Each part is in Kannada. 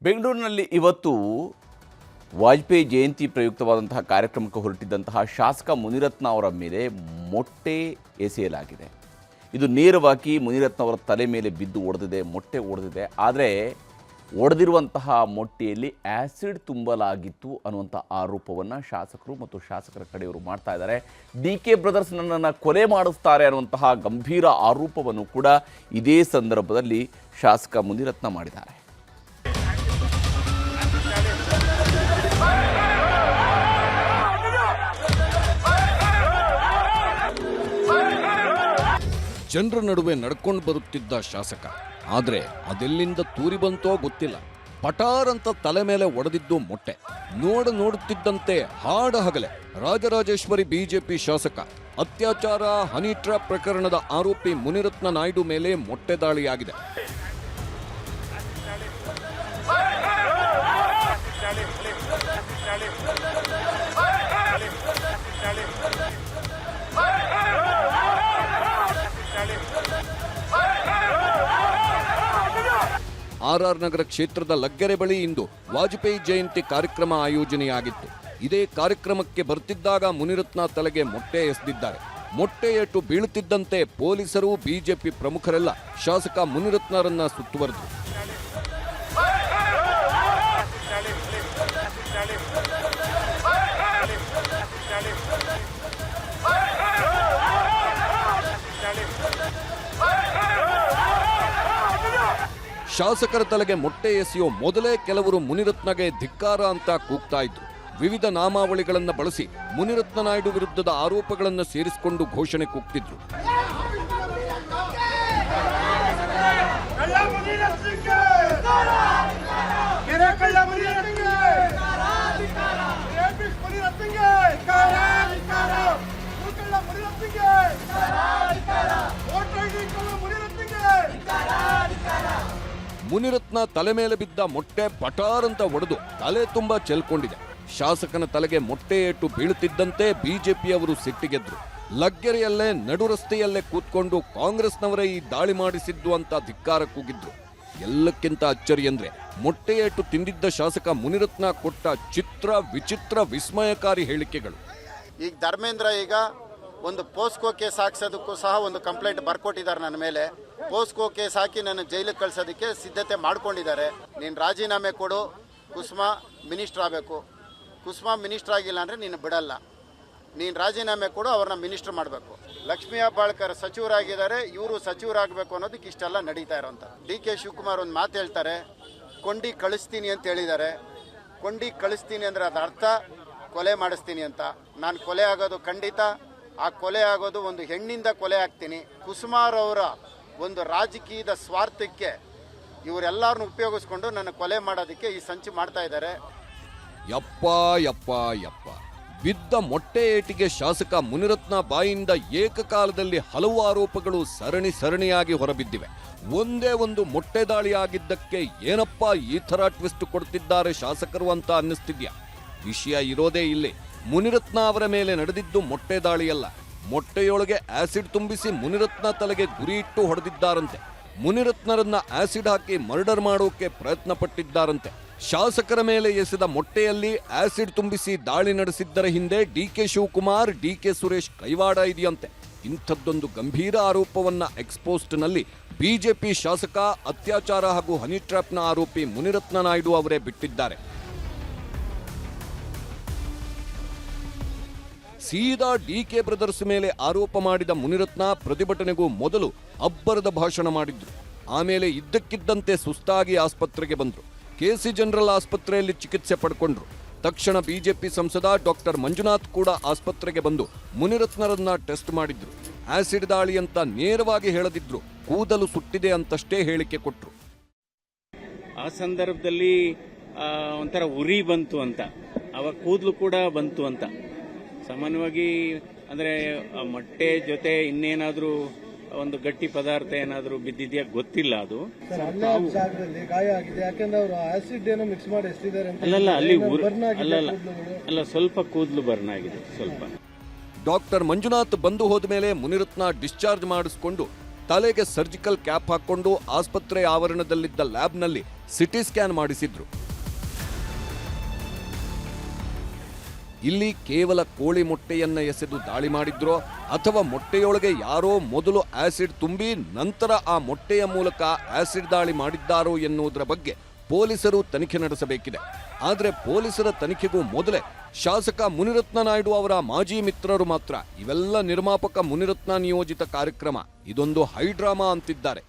ಬೆಂಗಳೂರಿನಲ್ಲಿ ಇವತ್ತು ವಾಜಪೇಯಿ ಜಯಂತಿ ಪ್ರಯುಕ್ತವಾದಂತಹ ಕಾರ್ಯಕ್ರಮಕ್ಕೆ ಹೊರಟಿದ್ದಂತಹ ಶಾಸಕ ಮುನಿರತ್ನ ಅವರ ಮೇಲೆ ಮೊಟ್ಟೆ ಎಸೆಯಲಾಗಿದೆ. ಇದು ನೇರವಾಗಿ ಮುನಿರತ್ನ ಅವರ ತಲೆ ಮೇಲೆ ಬಿದ್ದು ಒಡೆದಿದೆ, ಮೊಟ್ಟೆ ಒಡೆದಿದೆ. ಆದರೆ ಒಡೆದಿರುವಂತಹ ಮೊಟ್ಟೆಯಲ್ಲಿ ಆ್ಯಸಿಡ್ ತುಂಬಲಾಗಿತ್ತು ಅನ್ನುವಂಥ ಆರೋಪವನ್ನು ಶಾಸಕರು ಮತ್ತು ಶಾಸಕರ ಕಡೆಯವರು ಮಾಡ್ತಾ ಇದ್ದಾರೆ. DK ಬ್ರದರ್ಸ್ ನನ್ನನ್ನು ಕೊಲೆ ಮಾಡಿಸ್ತಾರೆ ಅನ್ನುವಂತಹ ಗಂಭೀರ ಆರೋಪವನ್ನು ಕೂಡ ಇದೇ ಸಂದರ್ಭದಲ್ಲಿ ಶಾಸಕ ಮುನಿರತ್ನ ಮಾಡಿದ್ದಾರೆ. ಜನರ ನಡುವೆ ನಡ್ಕೊಂಡು ಬರುತ್ತಿದ್ದ ಶಾಸಕ, ಆದರೆ ಅದೆಲ್ಲಿಂದ ತೂರಿ ಬಂತೋ ಗೊತ್ತಿಲ್ಲ. ಪಟಾರ್ ಅಂತ ತಲೆ ಮೇಲೆ ಒಡೆದಿದ್ದು ಮೊಟ್ಟೆ. ನೋಡುತ್ತಿದ್ದಂತೆ ಹಾಡ ಹಗಲೆ ರಾಜರಾಜೇಶ್ವರಿ ಬಿಜೆಪಿ ಶಾಸಕ ಅತ್ಯಾಚಾರ ಹನಿ ಟ್ರ್ಯಾಪ್ ಪ್ರಕರಣದ ಆರೋಪಿ ಮುನಿರತ್ನ ನಾಯ್ಡು ಮೇಲೆ ಮೊಟ್ಟೆ ದಾಳಿಯಾಗಿದೆ. RR ನಗರ ಕ್ಷೇತ್ರದ ಲಗ್ಗೆರೆ ಬಳಿ ಇಂದು ವಾಜಪೇಯಿ ಜಯಂತಿ ಕಾರ್ಯಕ್ರಮ ಆಯೋಜನೆಯಾಗಿತ್ತು. ಇದೇ ಕಾರ್ಯಕ್ರಮಕ್ಕೆ ಬರ್ತಿದ್ದಾಗ ಮುನಿರತ್ನ ತಲೆಗೆ ಮೊಟ್ಟೆ ಎಸೆದಿದ್ದಾರೆ. ಮೊಟ್ಟೆ ಏಟು ಬೀಳುತ್ತಿದ್ದಂತೆ ಪೊಲೀಸರು ಬಿಜೆಪಿ ಪ್ರಮುಖರೆಲ್ಲ ಶಾಸಕ ಮುನಿರತ್ನರನ್ನ ಸುತ್ತುವರೆದರು. ಶಾಸಕರ ತಲೆಗೆ ಮೊಟ್ಟೆ ಎಸೆಯೋ ಮೊದಲೇ ಕೆಲವರು ಮುನಿರತ್ನಗೆ ಧಿಕ್ಕಾರ ಅಂತ ಕೂಗ್ತಾ ಇದ್ರು. ವಿವಿಧ ನಾಮಾವಳಿಗಳನ್ನು ಬಳಸಿ ಮುನಿರತ್ನ ನಾಯ್ಡು ವಿರುದ್ಧದ ಆರೋಪಗಳನ್ನು ಸೇರಿಸಿಕೊಂಡು ಘೋಷಣೆ ಕೂಗ್ತಿದ್ರು. ಮುನಿರತ್ನ ತಲೆ ಮೇಲೆ ಬಿದ್ದ ಮೊಟ್ಟೆ ಪಟಾರ್ ಅಂತ ಒಡೆದು ತಲೆ ತುಂಬಾ ಚೆಲ್ಕೊಂಡಿದೆ. ಶಾಸಕನ ತಲೆಗೆ ಮೊಟ್ಟೆ ಏಟು ಬೀಳುತ್ತಿದ್ದಂತೆ ಬಿಜೆಪಿಯವರು ಸಿಟ್ಟಿಗೆದ್ರು. ಲಗ್ಗೆರೆಯಲ್ಲೇ ನಡು ರಸ್ತೆಯಲ್ಲೇ ಕೂತ್ಕೊಂಡು ಕಾಂಗ್ರೆಸ್ನವರೇ ಈ ದಾಳಿ ಮಾಡಿಸಿದ್ದು ಅಂತ ಧಿಕ್ಕಾರ ಕೂಗಿದ್ರು. ಎಲ್ಲಕ್ಕಿಂತ ಅಚ್ಚರಿ ಅಂದ್ರೆ ಮೊಟ್ಟೆ ಏಟು ತಿಂದಿದ್ದ ಶಾಸಕ ಮುನಿರತ್ನ ಕೊಟ್ಟ ವಿಚಿತ್ರ ವಿಸ್ಮಯಕಾರಿ ಹೇಳಿಕೆಗಳು. ಈಗ ಧರ್ಮೇಂದ್ರ ಈಗ ಒಂದು ಪೋಸ್ಕೋ ಕೇಸ್ ಹಾಕ್ಸೋದಕ್ಕೂ ಸಹ ಒಂದು ಕಂಪ್ಲೇಂಟ್ ಬರ್ಕೊಟ್ಟಿದ್ದಾರೆ ನನ್ನ ಮೇಲೆ. ಪೋಸ್ಕೋ ಕೇಸ್ ಹಾಕಿ ನನ್ನ ಜೈಲಿಗೆ ಕಳ್ಸೋದಕ್ಕೆ ಸಿದ್ಧತೆ ಮಾಡ್ಕೊಂಡಿದ್ದಾರೆ. ನೀನು ರಾಜೀನಾಮೆ ಕೊಡು, ಕುಸುಮಾ ಮಿನಿಸ್ಟರ್ ಆಗಬೇಕು. ಕುಸುಮಾ ಮಿನಿಸ್ಟರ್ ಆಗಿಲ್ಲ ಅಂದರೆ ನೀನು ಬಿಡಲ್ಲ. ನೀನು ರಾಜೀನಾಮೆ ಕೊಡು, ಅವ್ರನ್ನ ಮಿನಿಸ್ಟರ್ ಮಾಡಬೇಕು. ಲಕ್ಷ್ಮೀ ಹೆಬ್ಬಾಳ್ಕರ್ ಸಚಿವರಾಗಿದ್ದಾರೆ, ಇವರು ಸಚಿವರಾಗಬೇಕು ಅನ್ನೋದಕ್ಕೆ ಇಷ್ಟೆಲ್ಲ ನಡೀತಾ ಇರೋಂಥ. DK ಶಿವಕುಮಾರ್ ಒಂದು ಮಾತು ಹೇಳ್ತಾರೆ, ಕೊಂಡಿ ಕಳಿಸ್ತೀನಿ ಅಂತ ಹೇಳಿದ್ದಾರೆ. ಕೊಂಡಿ ಕಳಿಸ್ತೀನಿ ಅಂದರೆ ಅದು ಅರ್ಥ ಕೊಲೆ ಮಾಡಿಸ್ತೀನಿ ಅಂತ. ನಾನು ಕೊಲೆ ಆಗೋದು ಖಂಡಿತ. ಆ ಕೊಲೆ ಆಗೋದು ಒಂದು ಹೆಣ್ಣಿಂದ ಕೊಲೆ ಆಗ್ತೀನಿ. ಕುಸುಮಾರ್ ಅವರ ಒಂದು ರಾಜಕೀಯದ ಸ್ವಾರ್ಥಕ್ಕೆ ಇವರೆಲ್ಲರನ್ನು ಉಪಯೋಗಿಸ್ಕೊಂಡು ನನ್ನ ಕೊಲೆ ಮಾಡೋದಕ್ಕೆ ಈ ಸಂಚು ಮಾಡ್ತಾ ಇದ್ದಾರೆ. ಯಪ್ಪ ಬಿದ್ದ ಮೊಟ್ಟೆ ಏಟಿಗೆ ಶಾಸಕ ಮುನಿರತ್ನ ಬಾಯಿಂದ ಏಕಕಾಲದಲ್ಲಿ ಹಲವು ಆರೋಪಗಳು ಸರಣಿಯಾಗಿ ಹೊರಬಿದ್ದಿವೆ. ಒಂದೇ ಒಂದು ಮೊಟ್ಟೆ ದಾಳಿ ಆಗಿದ್ದಕ್ಕೆ ಏನಪ್ಪ ಈ ಥರ ಟ್ವಿಸ್ಟ್ ಕೊಡ್ತಿದ್ದಾರೆ ಶಾಸಕರು ಅಂತ ಅನ್ನಿಸ್ತಿದ್ಯಾ? ವಿಷಯ ಇರೋದೇ ಇಲ್ಲಿ. ಮುನಿರತ್ನ ಅವರ ಮೇಲೆ ನಡೆದಿದ್ದು ಮೊಟ್ಟೆ ದಾಳಿಯಲ್ಲ. ಮೊಟ್ಟೆಯೊಳಗೆ ಆಸಿಡ್ ತುಂಬಿಸಿ ಮುನಿರತ್ನ ತಲೆಗೆ ಗುರಿ ಇಟ್ಟು ಹೊಡೆದಿದ್ದಾರಂತೆ. ಮುನಿರತ್ನರನ್ನ ಆಸಿಡ್ ಹಾಕಿ ಮರ್ಡರ್ ಮಾಡೋಕೆ ಪ್ರಯತ್ನ ಪಟ್ಟಿದ್ದಾರಂತೆ. ಶಾಸಕರ ಮೇಲೆ ಎಸೆದ ಮೊಟ್ಟೆಯಲ್ಲಿ ಆಸಿಡ್ ತುಂಬಿಸಿ ದಾಳಿ ನಡೆಸಿದ್ದರ ಹಿಂದೆ DK ಶಿವಕುಮಾರ್, DK ಸುರೇಶ್ ಕೈವಾಡ ಇದೆಯಂತೆ. ಇಂಥದ್ದೊಂದು ಗಂಭೀರ ಆರೋಪವನ್ನ ಎಕ್ಸ್ಪೋಸ್ಟ್ನಲ್ಲಿ ಬಿಜೆಪಿ ಶಾಸಕ ಅತ್ಯಾಚಾರ ಹಾಗೂ ಹನಿ ಟ್ರ್ಯಾಪ್ನ ಆರೋಪಿ ಮುನಿರತ್ನ ನಾಯ್ಡು ಅವರೇ ಬಿಟ್ಟಿದ್ದಾರೆ. ಸೀದಾ DK ಬ್ರದರ್ಸ್ ಮೇಲೆ ಆರೋಪ ಮಾಡಿದ ಮುನಿರತ್ನ ಪ್ರತಿಭಟನೆಗೂ ಮೊದಲು ಅಬ್ಬರದ ಭಾಷಣ ಮಾಡಿದ್ರು. ಆಮೇಲೆ ಇದ್ದಕ್ಕಿದ್ದಂತೆ ಸುಸ್ತಾಗಿ ಆಸ್ಪತ್ರೆಗೆ ಬಂದ್ರು. KC ಜನರಲ್ ಆಸ್ಪತ್ರೆಯಲ್ಲಿ ಚಿಕಿತ್ಸೆ ಪಡ್ಕೊಂಡ್ರು. ತಕ್ಷಣ ಬಿಜೆಪಿ ಸಂಸದ ಡಾಕ್ಟರ್ ಮಂಜುನಾಥ್ ಕೂಡ ಆಸ್ಪತ್ರೆಗೆ ಬಂದು ಮುನಿರತ್ನರನ್ನ ಟೆಸ್ಟ್ ಮಾಡಿದ್ರು. ಆಸಿಡ್ ದಾಳಿ ಅಂತ ನೇರವಾಗಿ ಹೇಳದಿದ್ರು, ಕೂದಲು ಸುಟ್ಟಿದೆ ಅಂತಷ್ಟೇ ಹೇಳಿಕೆ ಕೊಟ್ರು. ಆ ಸಂದರ್ಭದಲ್ಲಿ ಒಂಥರ ಉರಿ ಬಂತು ಅಂತ, ಅವಾಗ ಕೂದಲು ಕೂಡ ಬಂತು ಅಂತ. ಸಾಮಾನ್ಯವಾಗಿ ಅಂದರೆ ಮೊಟ್ಟೆ ಜೊತೆ ಇನ್ನೇನಾದರೂ ಒಂದು ಗಟ್ಟಿ ಪದಾರ್ಥ ಏನಾದರೂ ಬಿದ್ದಿದೆಯಾ ಗೊತ್ತಿಲ್ಲ. ಅದು ಗಾಯ ಆಗಿದೆ, ಯಾಕಂದ್ರೆ ಅವರು ಆಸಿಡ್ ಏನೋ ಮಿಕ್ಸ್ ಮಾಡಿ ಎಷ್ಟಿದ್ದಾರೆ ಅಂತ. ಅಲ್ಲಲ್ಲ, ಅಲ್ಲಿ ಅಲ್ಲ, ಸ್ವಲ್ಪ ಕೂದಲು ಬರ್ನ್ ಆಗಿದೆ ಸ್ವಲ್ಪ. ಡಾಕ್ಟರ್ ಮಂಜುನಾಥ್ ಬಂದು ಹೋದ ಮೇಲೆ ಮುನಿರತ್ನ ಡಿಸ್ಚಾರ್ಜ್ ಮಾಡಿಸಿಕೊಂಡು ತಲೆಗೆ ಸರ್ಜಿಕಲ್ ಕ್ಯಾಪ್ ಹಾಕೊಂಡು ಆಸ್ಪತ್ರೆ ಆವರಣದಲ್ಲಿದ್ದ ಲ್ಯಾಬ್ನಲ್ಲಿ ಸಿಟಿ ಸ್ಕ್ಯಾನ್ ಮಾಡಿಸಿದ್ರು. ಇಲ್ಲಿ ಕೇವಲ ಕೋಳಿ ಮೊಟ್ಟೆಯನ್ನ ಎಸೆದು ದಾಳಿ ಮಾಡಿದ್ರೋ ಅಥವಾ ಮೊಟ್ಟೆಯೊಳಗೆ ಯಾರೋ ಮೊದಲು ಆಸಿಡ್ ತುಂಬಿ ನಂತರ ಆ ಮೊಟ್ಟೆಯ ಮೂಲಕ ಆಸಿಡ್ ದಾಳಿ ಮಾಡಿದ್ದಾರೋ ಎನ್ನುವುದರ ಬಗ್ಗೆ ಪೊಲೀಸರು ತನಿಖೆ ನಡೆಸಬೇಕಿದೆ. ಆದರೆ ಪೊಲೀಸರ ತನಿಖೆಗೂ ಮೊದಲೇ ಶಾಸಕ ಮುನಿರತ್ನ ನಾಯ್ಡು ಅವರ ಮಾಜಿ ಮಿತ್ರರು ಮಾತ್ರ ಇವೆಲ್ಲ ನಿರ್ಮಾಪಕ ಮುನಿರತ್ನ ನಿಯೋಜಿತ ಕಾರ್ಯಕ್ರಮ, ಇದೊಂದು ಹೈಡ್ರಾಮಾ ಅಂತಿದ್ದಾರೆ.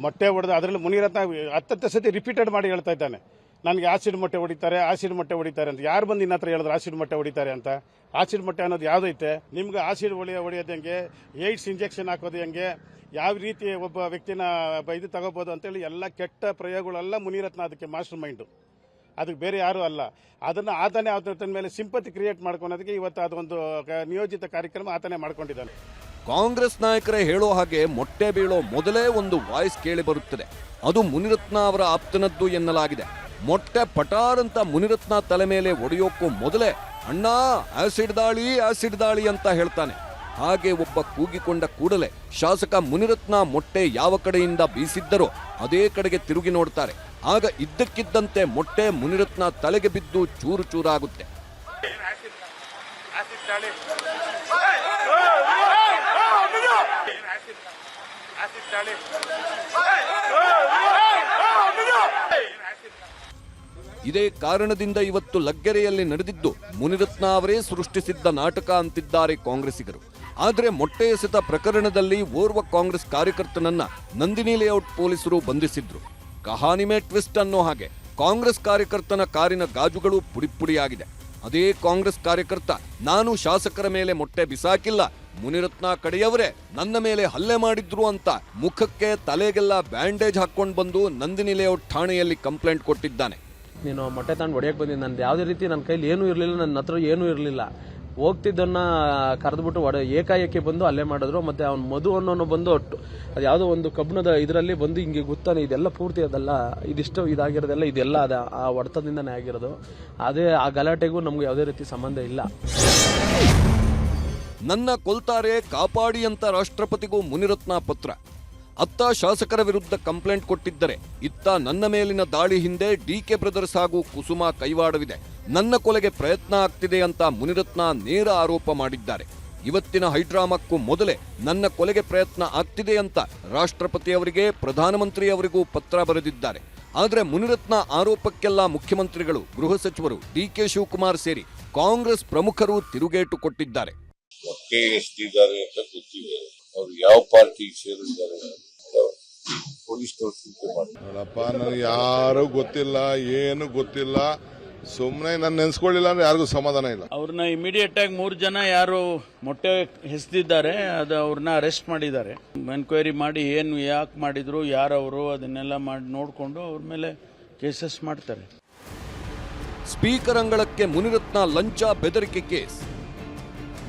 ಮೊಟ್ಟೆ ಹೊಡೆದು ಅದರಲ್ಲಿ ಮುನಿರತ್ನ 10 ಸತಿ ರಿಪೀಟೆಡ್ ಮಾಡಿ ಹೇಳ್ತಾ ಇದ್ದಾನೆ, ನನಗೆ ಆಸಿಡ್ ಮೊಟ್ಟೆ ಹೊಡಿತಾರೆ ಅಂತ. ಯಾರು ಬಂದು ಇನ್ನ ಹತ್ರ ಹೇಳಿದ್ರು ಆಸಿಡ್ ಮೊಟ್ಟೆ ಹೊಡಿತಾರೆ ಅಂತ? ಆಸಿಡ್ ಮೊಟ್ಟೆ ಅನ್ನೋದು ಯಾವುದೈತೆ? ನಿಮ್ಗೆ ಆಸಿಡ್ ಹೊಡೆಯೋದು ಹೆಂಗೆ, ಏಡ್ಸ್ ಇಂಜೆಕ್ಷನ್ ಹಾಕೋದು ಹೆಂಗೆ, ಯಾವ ರೀತಿ ಒಬ್ಬ ವ್ಯಕ್ತಿನ ಇದು ತಗೋಬಹುದು ಅಂತೇಳಿ ಎಲ್ಲ ಕೆಟ್ಟ ಪ್ರಯೋಗಗಳೆಲ್ಲ ಮುನಿರತ್ನ ಅದಕ್ಕೆ ಮಾಸ್ಟರ್ ಮೈಂಡು, ಅದಕ್ಕೆ ಬೇರೆ ಯಾರೂ ಅಲ್ಲ. ಅದನ್ನು ಆತನೇ ಅದರ ಮೇಲೆ ಸಿಂಪತಿ ಕ್ರಿಯೇಟ್ ಮಾಡ್ಕೊಳೋದಕ್ಕೆ ಇವತ್ತು ಅದೊಂದು ನಿಯೋಜಿತ ಕಾರ್ಯಕ್ರಮ ಆತನೇ ಮಾಡ್ಕೊಂಡಿದ್ದಾನೆ. ಕಾಂಗ್ರೆಸ್ ನಾಯಕರೇ ಹೇಳೋ ಹಾಗೆ ಮೊಟ್ಟೆ ಬೀಳೋ ಮೊದಲೇ ಒಂದು ವಾಯ್ಸ್ ಕೇಳಿ ಬರುತ್ತದೆ, ಅದು ಮುನಿರತ್ನ ಅವರ ಆಪ್ತನದ್ದು ಎನ್ನಲಾಗಿದೆ. ಮೊಟ್ಟೆ ಪಟಾರ್ ಅಂತ ಮುನಿರತ್ನ ತಲೆ ಮೇಲೆ ಒಡೆಯೋಕ್ಕೂ ಮೊದಲೇ ಅಣ್ಣ ಆಸಿಡ್ ದಾಳಿ ಅಂತ ಹೇಳ್ತಾನೆ. ಹಾಗೆ ಒಬ್ಬ ಕೂಗಿಕೊಂಡ ಕೂಡಲೇ ಶಾಸಕ ಮುನಿರತ್ನ ಮೊಟ್ಟೆ ಯಾವ ಕಡೆಯಿಂದ ಬೀಸಿದ್ದರೋ ಅದೇ ಕಡೆಗೆ ತಿರುಗಿ ನೋಡ್ತಾರೆ. ಆಗ ಇದ್ದಕ್ಕಿದ್ದಂತೆ ಮೊಟ್ಟೆ ಮುನಿರತ್ನ ತಲೆಗೆ ಬಿದ್ದು ಚೂರು ಚೂರಾಗುತ್ತೆ. ಇದೇ ಕಾರಣದಿಂದ ಇವತ್ತು ಲಗ್ಗೆರೆಯಲ್ಲಿ ನಡೆದಿದ್ದು ಮುನಿರತ್ನ ಅವರೇ ಸೃಷ್ಟಿಸಿದ್ದ ನಾಟಕ ಅಂತಿದ್ದಾರೆ ಕಾಂಗ್ರೆಸ್ಸಿಗರು. ಆದರೆ ಮೊಟ್ಟೆ ಎಸೆತ ಪ್ರಕರಣದಲ್ಲಿ ಓರ್ವ ಕಾಂಗ್ರೆಸ್ ಕಾರ್ಯಕರ್ತನನ್ನ ನಂದಿನಿ ಲೇಔಟ್ ಪೊಲೀಸರು ಬಂಧಿಸಿದ್ರು. ಕಹಾನಿ ಮೇ ಟ್ವಿಸ್ಟ್ ಅನ್ನೋ ಹಾಗೆ ಕಾಂಗ್ರೆಸ್ ಕಾರ್ಯಕರ್ತನ ಕಾರಿನ ಗಾಜುಗಳು ಪುಡಿಪುಡಿಯಾಗಿದೆ. ಅದೇ ಕಾಂಗ್ರೆಸ್ ಕಾರ್ಯಕರ್ತ, ನಾನು ಶಾಸಕರ ಮೇಲೆ ಮೊಟ್ಟೆ ಬಿಸಾಕಿಲ್ಲ, ಮುನಿರತ್ನ ಕಡೆಯವರೇ ನನ್ನ ಮೇಲೆ ಹಲ್ಲೆ ಮಾಡಿದ್ರು ಅಂತ ಮುಖಕ್ಕೆ ತಲೆಗೆಲ್ಲ ಬ್ಯಾಂಡೇಜ್ ಹಾಕೊಂಡು ಬಂದು ನಂದಿನಿ ಲೇಔಟ್ ಠಾಣೆಯಲ್ಲಿ ಕಂಪ್ಲೇಂಟ್ ಕೊಟ್ಟಿದ್ದಾನೆ. ನೀನು ಮೊಟ್ಟೆ ತಗೊಂಡು ಹೊಡೆಯಕ್ಕೆ ಬಂದಿದ್ದು, ನಂದು ಯಾವುದೇ ರೀತಿ ನನ್ನ ಕೈಲಿ ಏನೂ ಇರಲಿಲ್ಲ, ನನ್ನ ಹತ್ರ ಏನೂ ಇರಲಿಲ್ಲ. ಹೋಗ್ತಿದ್ದನ್ನ ಕರೆದ್ಬಿಟ್ಟು ಏಕಾಏಕಿ ಬಂದು ಅಲ್ಲೇ ಮಾಡಿದ್ರು. ಮತ್ತೆ ಅವ್ನು ಮಧು ಅನ್ನೋನು ಬಂದು ಅದು ಯಾವುದೋ ಒಂದು ಕಬ್ಬಣದ ಇದರಲ್ಲಿ ಬಂದು ಹಿಂಗೆ ಗೊತ್ತಾನೆ, ಇದೆಲ್ಲ ಪೂರ್ತಿ ಅದೆಲ್ಲ ಇದಿಷ್ಟು ಇದಾಗಿರೋದೆಲ್ಲ ಇದೆಲ್ಲ ಅದ ಆ ಹೊಡೆತದಿಂದನೇ ಆಗಿರೋದು. ಅದೇ ಆ ಗಲಾಟೆಗೂ ನಮ್ಗೆ ಯಾವುದೇ ರೀತಿ ಸಂಬಂಧ ಇಲ್ಲ. ನನ್ನ ಕೊಲ್ತಾರೆ ಕಾಪಾಡಿ ಅಂತ ರಾಷ್ಟ್ರಪತಿಗೂ ಮುನಿರತ್ನ ಪತ್ರ. ಅತ್ತ ಶಾಸಕರ ವಿರುದ್ಧ ಕಂಪ್ಲೇಂಟ್ ಕೊಟ್ಟಿದ್ದರೆ ಇತ್ತ ನನ್ನ ಮೇಲಿನ ದಾಳಿ ಹಿಂದೆ ಡಿಕೆ ಬ್ರದರ್ಸ್ ಹಾಗೂ ಕುಸುಮಾ ಕೈವಾಡವಿದೆ, ನನ್ನ ಕೊಲೆಗೆ ಪ್ರಯತ್ನ ಆಗ್ತಿದೆ ಅಂತ ಮುನಿರತ್ನ ನೇರ ಆರೋಪ ಮಾಡಿದ್ದಾರೆ. ಇವತ್ತಿನ ಹೈಡ್ರಾಮಕ್ಕೂ ಮೊದಲೇ ನನ್ನ ಕೊಲೆಗೆ ಪ್ರಯತ್ನ ಆಗ್ತಿದೆ ಅಂತ ರಾಷ್ಟ್ರಪತಿಯವರಿಗೆ ಪ್ರಧಾನಮಂತ್ರಿಯವರಿಗೂ ಪತ್ರ ಬರೆದಿದ್ದಾರೆ. ಆದರೆ ಮುನಿರತ್ನ ಆರೋಪಕ್ಕೆಲ್ಲ ಮುಖ್ಯಮಂತ್ರಿಗಳು, ಗೃಹ ಸಚಿವರು ಡಿಕೆ ಶಿವಕುಮಾರ್ ಸೇರಿ ಕಾಂಗ್ರೆಸ್ ಪ್ರಮುಖರು ತಿರುಗೇಟು ಕೊಟ್ಟಿದ್ದಾರೆ. ಮೊಟ್ಟೆ ಎಷ್ಟಿದ್ದಾರೆ ಅಂತ ಗೊತ್ತಿದೆ, ಅವ್ರು ಯಾವ ಪಾರ್ಟಿ ಸೇರಿದ್ದಾರೆ ಪೊಲೀಸ್ನವ್ರು ಸೂಚನೆ ಮಾಡಿಲ್ಲಪ್ಪ. ನನಗೆ ಯಾರು ಗೊತ್ತಿಲ್ಲ, ಏನು ಗೊತ್ತಿಲ್ಲ, ಸುಮ್ಮನೆ ನಾನು ನೆನ್ಸ್ಕೊಳ್ಳಿಲ್ಲ ಅಂದ್ರೆ ಯಾರಿಗೂ ಸಮಾಧಾನ ಇಲ್ಲ. ಅವ್ರನ್ನ ಇಮಿಡಿಯೇಟ್ ಆಗಿ 3 ಜನ ಯಾರು ಮೊಟ್ಟೆ ಹೆಸದಿದ್ದಾರೆ ಅದು ಅವ್ರನ್ನ ಅರೆಸ್ಟ್ ಮಾಡಿದ್ದಾರೆ. ಎನ್ಕ್ವೈರಿ ಮಾಡಿ ಏನು ಯಾಕೆ ಮಾಡಿದ್ರು, ಯಾರವರು, ಅದನ್ನೆಲ್ಲ ಮಾಡಿ ನೋಡಿಕೊಂಡು ಅವ್ರ ಮೇಲೆ ಕೇಸಸ್ ಮಾಡ್ತಾರೆ. ಸ್ಪೀಕರ್ ಅಂಗಳಕ್ಕೆ ಮುನಿರತ್ನ ಲಂಚ ಬೆದರಿಕೆ ಕೇಸ್.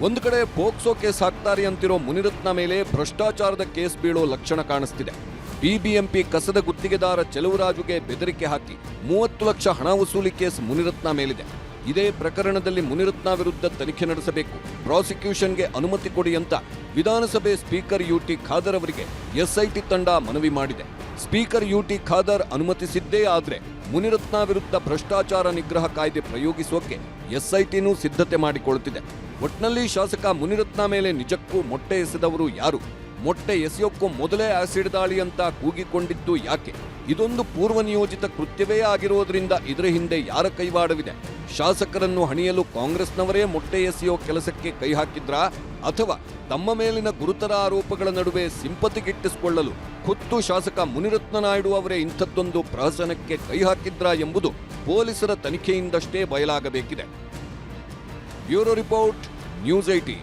ಒಂದು ಕಡೆ ಪೋಕ್ಸೋ ಕೇಸ್ ಹಾಕ್ತಾರೆ ಅಂತಿರೋ ಮುನಿರತ್ನ ಮೇಲೆ ಭ್ರಷ್ಟಾಚಾರದ ಕೇಸ್ ಬೀಳೋ ಲಕ್ಷಣ ಕಾಣಿಸ್ತಿದೆ. ಬಿಬಿಎಂಪಿ ಕಸದ ಗುತ್ತಿಗೆದಾರ ಚೆಲುವರಾಜುಗೆ ಬೆದರಿಕೆ ಹಾಕಿ 30 ಲಕ್ಷ ಹಣ ವಸೂಲಿ ಕೇಸ್ ಮುನಿರತ್ನ ಮೇಲಿದೆ. ಇದೇ ಪ್ರಕರಣದಲ್ಲಿ ಮುನಿರತ್ನ ವಿರುದ್ಧ ತನಿಖೆ ನಡೆಸಬೇಕು, ಪ್ರಾಸಿಕ್ಯೂಷನ್ಗೆ ಅನುಮತಿ ಕೊಡಿ ಅಂತ ವಿಧಾನಸಭೆ ಸ್ಪೀಕರ್ ಯುಟಿ ಖಾದರ್ ಅವರಿಗೆ ಎಸ್ಐಟಿ ತಂಡ ಮನವಿ ಮಾಡಿದೆ. ಸ್ಪೀಕರ್ ಯುಟಿ ಖಾದರ್ ಅನುಮತಿಸಿದ್ದೇ ಆದ್ರೆ ಮುನಿರತ್ನ ವಿರುದ್ಧ ಭ್ರಷ್ಟಾಚಾರ ನಿಗ್ರಹ ಕಾಯ್ದೆ ಪ್ರಯೋಗಿಸೋಕೆ ಎಸ್ಐಟಿನೂ ಸಿದ್ಧತೆ ಮಾಡಿಕೊಳ್ಳುತ್ತಿದೆ. ಒಟ್ನಲ್ಲಿ ಶಾಸಕ ಮುನಿರತ್ನ ಮೇಲೆ ನಿಜಕ್ಕೂ ಮೊಟ್ಟೆ ಎಸೆದವರು ಯಾರು? ಮೊಟ್ಟೆ ಎಸೆಯೋಕ್ಕೂ ಮೊದಲೇ ಆಸಿಡ್ ದಾಳಿ ಅಂತ ಕೂಗಿಕೊಂಡಿದ್ದು ಯಾಕೆ? ಇದೊಂದು ಪೂರ್ವ ನಿಯೋಜಿತ ಕೃತ್ಯವೇ ಆಗಿರೋದ್ರಿಂದ ಇದರ ಹಿಂದೆ ಯಾರ ಕೈವಾಡವಿದೆ? ಶಾಸಕರನ್ನು ಹಣಿಯಲು ಕಾಂಗ್ರೆಸ್ನವರೇ ಮೊಟ್ಟೆ ಎಸೆಯೋ ಕೆಲಸಕ್ಕೆ ಕೈ ಹಾಕಿದ್ರಾ, ಅಥವಾ ತಮ್ಮ ಮೇಲಿನ ಗುರುತರ ಆರೋಪಗಳ ನಡುವೆ ಸಿಂಪತಿ ಗಿಟ್ಟಿಸಿಕೊಳ್ಳಲು ಖುದ್ದು ಶಾಸಕ ಮುನಿರತ್ನ ನಾಯ್ಡು ಅವರೇ ಇಂಥದ್ದೊಂದು ಪ್ರಹಸನಕ್ಕೆ ಕೈ ಹಾಕಿದ್ರಾ ಎಂಬುದು ಪೊಲೀಸರ ತನಿಖೆಯಿಂದಷ್ಟೇ ಬಯಲಾಗಬೇಕಿದೆ. Bureau report, news 18.